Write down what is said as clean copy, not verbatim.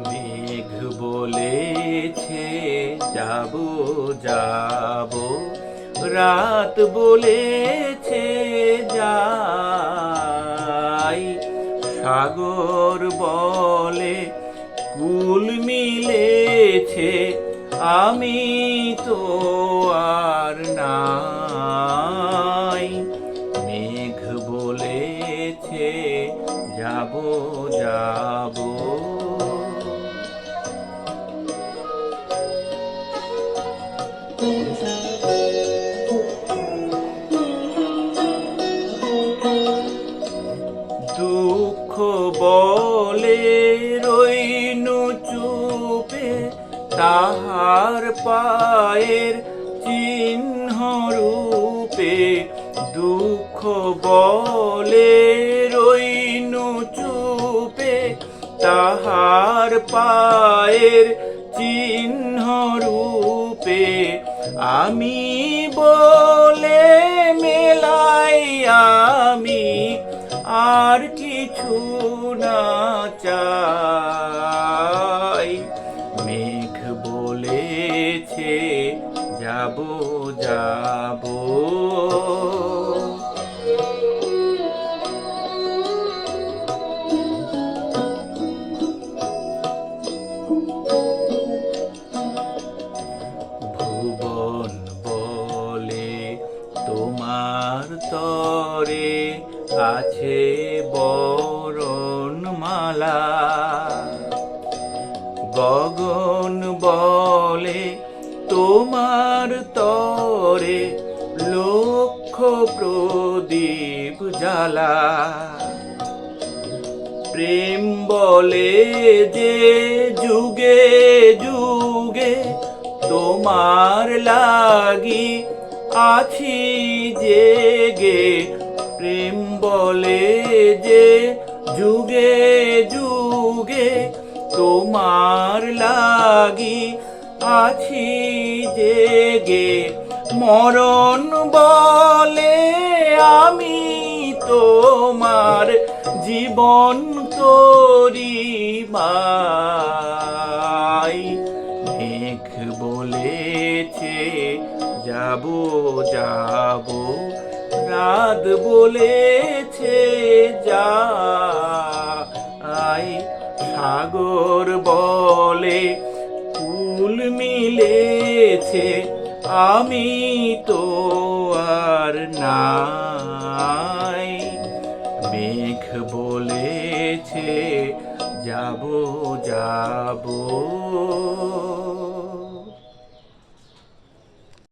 মেঘ বলেছে যাবো যাবো, রাত বলেছে যাই। সাগর বলে কুল মিলেছে, আমি তো আর নাই। মেঘ বলেছে যাবো যাবো। দুঃখ বলে রইনু চুপে, তাহার পায়ের চিহ্ন রূপে। দুঃখ বলে রইনু চুপে, তাহার পায়ের চিহ্ন রূপে। আমি বলে মেলাই আমি আর কিছু না চাই। মেঘ বলেছে যাবো যাবো। ভুবন বলে তোমার তরে আছে বরণমালা। গগন বলে তোমার তরে লক্ষ প্রদীপ জ্বালা। প্রেম বলে যে যুগে যুগে তোমার লাগি আছি জেগে। প্রেম বলে যে যুগে যুগে তোমার লাগি আছি জেগে। মরণ বলে আমি তোমার জীবন তোরি মাই। মেঘ বলেছে যাবো যাবো, রাত বলেছে যাই। সাগর বলে কুল মিলেছে, আমি তো আর নাই। মেঘ বলেছে যাবো যাবো।